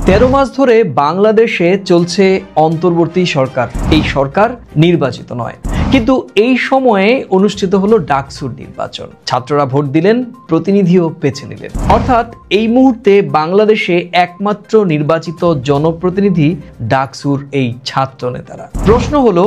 13 মাস ধরে বাংলাদেশে চলছে অন্তর্বর্তী সরকার। এই সরকার নির্বাচিত নয়, কিন্তু এই সময়ে অনুষ্ঠিত হলো ডাকসুর নির্বাচন। ছাত্ররা ভোট দিলেন, প্রতিনিধিও বেছে নিলেন। অর্থাৎ এই মুহূর্তে বাংলাদেশে একমাত্র নির্বাচিত জনপ্রতিনিধি ডাকসুর এই ছাত্র নেতারা। প্রশ্ন হলো,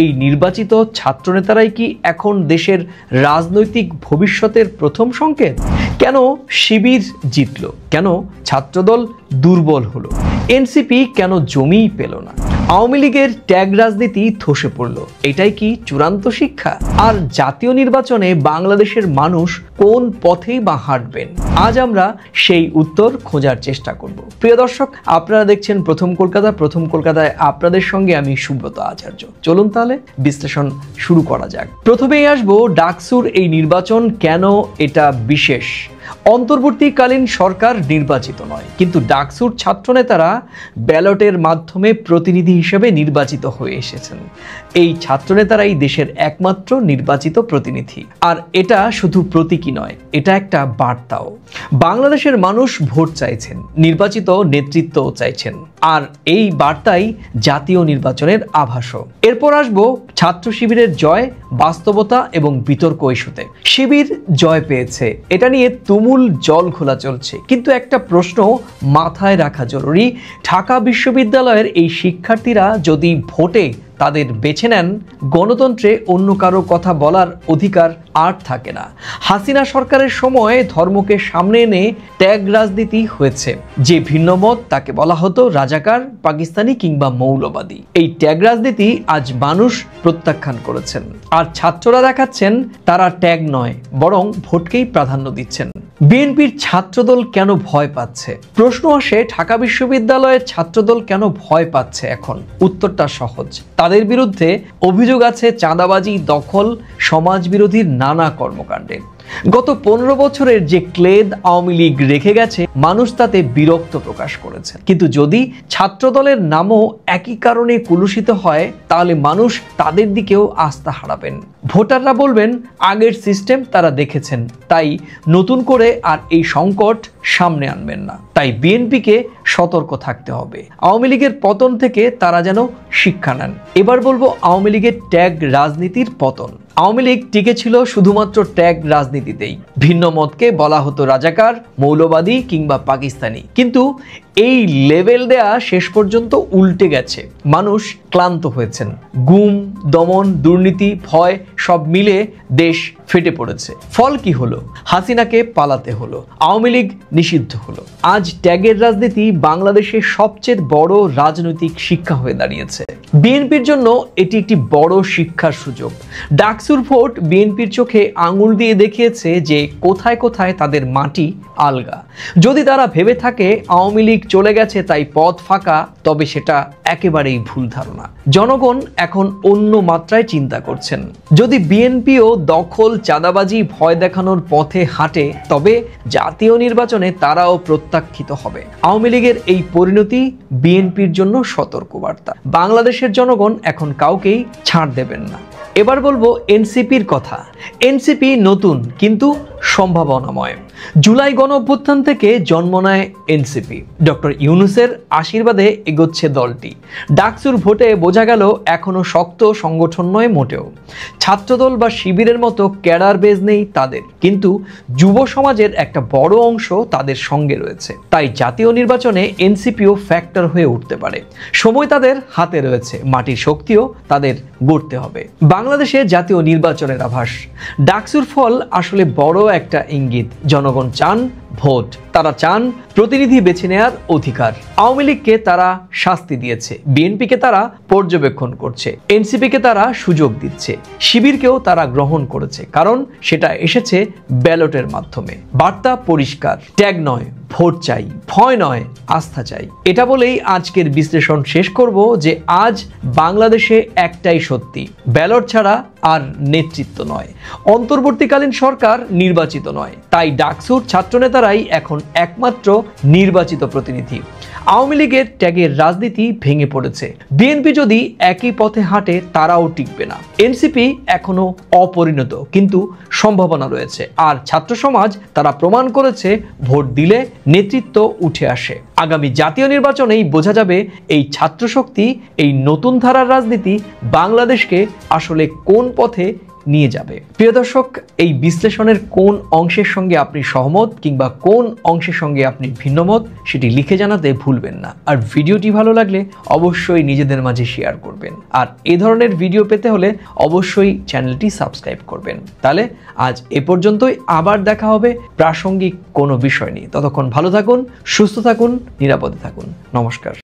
এই নির্বাচিত ছাত্র নেতারাই কি এখন দেশের রাজনৈতিক ভবিষ্যতের প্রথম সংকেত? কেন শিবির জিতলো? কেন ছাত্রদল দুর্বল হলো? এনসিপি কেন জমিই পেল না? আওয়ামী লীগের ট্যাগ রাজনীতি ধসে পড়ল, এটাই কি চূড়ান্ত শিক্ষা? আর জাতীয় নির্বাচনে বাংলাদেশের মানুষ কোন পথেই বা হাঁটবেন? আজ আমরা সেই উত্তর খোঁজার চেষ্টা করব। প্রিয় দর্শক, আপনারা দেখছেন প্রথম কলকাতা। প্রথম কলকাতায় আপনাদের সঙ্গে আমি সুব্রত আচার্য। চলুন তাহলে বিশ্লেষণ শুরু করা যাক। প্রথমেই আসবো ডাকসুর এই নির্বাচন কেন এটা বিশেষ। অন্তর্বর্তীকালীন সরকার নির্বাচিত নয়, কিন্তু ডাকসুর ছাত্রনেতারা ব্যালটের মাধ্যমে প্রতিনিধি হিসেবে নির্বাচিত হয়ে এসেছেন। এই ছাত্রনেতারাই দেশের একমাত্র নির্বাচিত প্রতিনিধি। আর এটা শুধু প্রতীকী নয়, এটা একটা বার্তাও। বাংলাদেশের মানুষ ভোট চাইছেন, নির্বাচিত নেতৃত্বও চাইছেন, আর এই বার্তাই জাতীয় নির্বাচনের আভাসও। এরপর আসবো ছাত্র শিবিরের জয়, বাস্তবতা এবং বিতর্ক ইস্যুতে। শিবির জয় পেয়েছে, এটা নিয়ে তুমুল জল খোলা চলছে, কিন্তু একটা প্রশ্ন মাথায় রাখা জরুরি। ঢাকা বিশ্ববিদ্যালয়ের এই শিক্ষার্থীরা যদি ভোটে তাদের বেছে নেন, গণতন্ত্রে অন্য কারো কথা বলার অধিকার আর থাকে না। হাসিনা সরকারের সময় ধর্মকে সামনে এনে ট্যাগ রাজনীতি হয়েছে। যে ভিন্ন মত তাকে বলা হতো রাজাকার, পাকিস্তানি কিংবা মৌলবাদী। এই ট্যাগ রাজনীতি আজ মানুষ প্রত্যাখ্যান করেছেন, আর ছাত্ররা দেখাচ্ছেন তারা ট্যাগ নয়, বরং ভোটকেই প্রাধান্য দিচ্ছেন। বিএনপির ছাত্রদল কেন ভয় পাচ্ছে? প্রশ্ন আসে, ঢাকা বিশ্ববিদ্যালয়ের ছাত্রদল কেন ভয় পাচ্ছে এখন? উত্তরটা সহজ। তাদের বিরুদ্ধে অভিযোগ আছে চাঁদাবাজি, দখল, সমাজ বিরোধীর নানা কর্মকাণ্ডের। গত 15 বছরের যে ক্লেদ আওয়ামী লীগ রেখে গেছে, মানুষ তাতে বিরক্ত প্রকাশ করেছে। কিন্তু যদি ছাত্রদলের নামও একই কারণে কুলুষিত হয়, তাহলে মানুষ তাদের দিকেও আস্থা হারাবেন। ভোটাররা বলবেন আগের সিস্টেম তারা দেখেছেন, তাই নতুন করে আর এই সংকট সামনে আনবেন না। তাই বিএনপিকে সতর্ক থাকতে হবে। আওয়ামী লীগের পতন থেকে তারা যেন শিক্ষা নেন। এবার বলবো আওয়ামী লীগের ট্যাগ রাজনীতির পতন। আওয়ামী লীগ টিকে ছিল শুধুমাত্র ট্যাগ রাজনীতিতেই। ভিন্ন মতকে বলা হতো রাজাকার, মৌলবাদী কিংবা পাকিস্তানি। কিন্তু এই লেভেল দেয়া শেষ পর্যন্ত উল্টে গেছে। মানুষ ক্লান্ত হয়েছেন। গুম, দমন, দুর্নীতি, ভয় সব মিলে দেশ ফেটে পড়েছে। ফল কি হলো? হাসিনাকে পালাতে হলো, আওয়ামী লীগ নিষিদ্ধ হলো। আজ ট্যাগের রাজনীতি বাংলাদেশের সবচেয়ে বড় রাজনৈতিক শিক্ষা হয়ে দাঁড়িয়েছে। বিএনপির জন্য এটি একটি বড় শিক্ষার সুযোগ। ডাকসুর ভোট বিএনপির চোখে আঙুল দিয়ে দেখিয়েছে যে কোথায় কোথায় তাদের মাটি আলগা। যদি তারা ভেবে থাকে আওয়ামী লীগ চলে গেছে তাই পথ ফাঁকা, তবে সেটা একেবারেই ভুল ধারণা। জনগণ এখন অন্য মাত্রায় চিন্তা করছেন। যদি বিএনপিও দখল, চাঁদাবাজি, ভয় দেখানোর পথে হাঁটে, তবে জাতীয় নির্বাচনে তারাও প্রত্যাখ্যিত হবে। আওয়ামী লীগের এই পরিণতি বিএনপির জন্য সতর্কবার্তা। বাংলাদেশের জনগণ এখন কাউকেই ছাড় দেবেন না। এবার বলবো এনসিপির কথা। এনসিপি নতুন কিন্তু সম্ভাবনাময়। জুলাই গণ অভ্যুত্থান থেকে জন্ম নেয় এনসিপি। ডক্টর ইউনূসের আশীর্বাদে এগোচ্ছে দলটি। ডাকসুর ভোটে বোঝা গেল এখনো শক্ত সংগঠন নয় মোটেও। ছাত্রদল বা শিবিরের মতো ক্যাডার বেজ নেই তাদের, কিন্তু যুব সমাজের একটা বড় অংশ তাদের সঙ্গে রয়েছে। তাই জাতীয় নির্বাচনে এনসিপিও ফ্যাক্টর হয়ে উঠতে পারে। সময় তাদের হাতে রয়েছে, মাটির শক্তিও তাদের গড়তে হবে। বাংলাদেশে জাতীয় নির্বাচনের আভাস। ডাকসুর ফল আসলে বড় একটা ইঙ্গিত। জনগণ চান ভোট, তারা চান প্রতিনিধি বেছে নেওয়ার অধিকার। আওয়ামী লীগকে তারা শাস্তি দিয়েছে, বিএনপিকে তারা পর্যবেক্ষণ করছে, এনসিপিকে তারা সুযোগ দিচ্ছে, শিবিরকেও তারা গ্রহণ করেছে, কারণ সেটা এসেছে ব্যালটের মাধ্যমে। বার্তা পরিষ্কার, ট্যাগ নয় ভোট চাই, ভয় নয় আস্থা চাই। এটা বলেই আজকের বিশ্লেষণ শেষ করব যে আজ বাংলাদেশে একটাই সত্যি, ব্যালট ছাড়া আর নেতৃত্ব নয়। অন্তর্বর্তীকালীন সরকার নির্বাচিত নয়, তাই ডাকসুর ছাত্রনেতারাই এখন একমাত্র নির্বাচিত প্রতিনিধি। আওয়ামী লীগের ত্যাগের রাজনীতি ভেঙে পড়েছে। বিএনপি যদি একই পথে হাঁটে তারাও টিকবে না। এনসিপি এখনো অপরিণত, কিন্তু সম্ভাবনা রয়েছে। আর ছাত্র সমাজ তারা প্রমাণ করেছে ভোট দিলে নেতৃত্ব উঠে আসে। আগামী জাতীয় নির্বাচনেই বোঝা যাবে এই ছাত্র শক্তি, এই নতুন ধারার রাজনীতি বাংলাদেশকে আসলে কোন পথে নিয়ে যাবে। প্রিয় দর্শক, এই বিশ্লেষণের কোন অংশের সঙ্গে আপনি সহমত কিংবা কোন অংশের সঙ্গে আপনি ভিন্নমত সেটি লিখে জানাতে ভুলবেন না। আর ভিডিওটি ভালো লাগলে অবশ্যই নিজেদের মাঝে শেয়ার করবেন। আর এই ধরনের ভিডিও পেতে হলে অবশ্যই চ্যানেলটি সাবস্ক্রাইব করবেন। তাহলে আজ এ পর্যন্তই, আবার দেখা হবে প্রাসঙ্গিক কোনো বিষয় নিয়ে। ততক্ষণ ভালো থাকুন, সুস্থ থাকুন, নিরাপদে থাকুন। নমস্কার।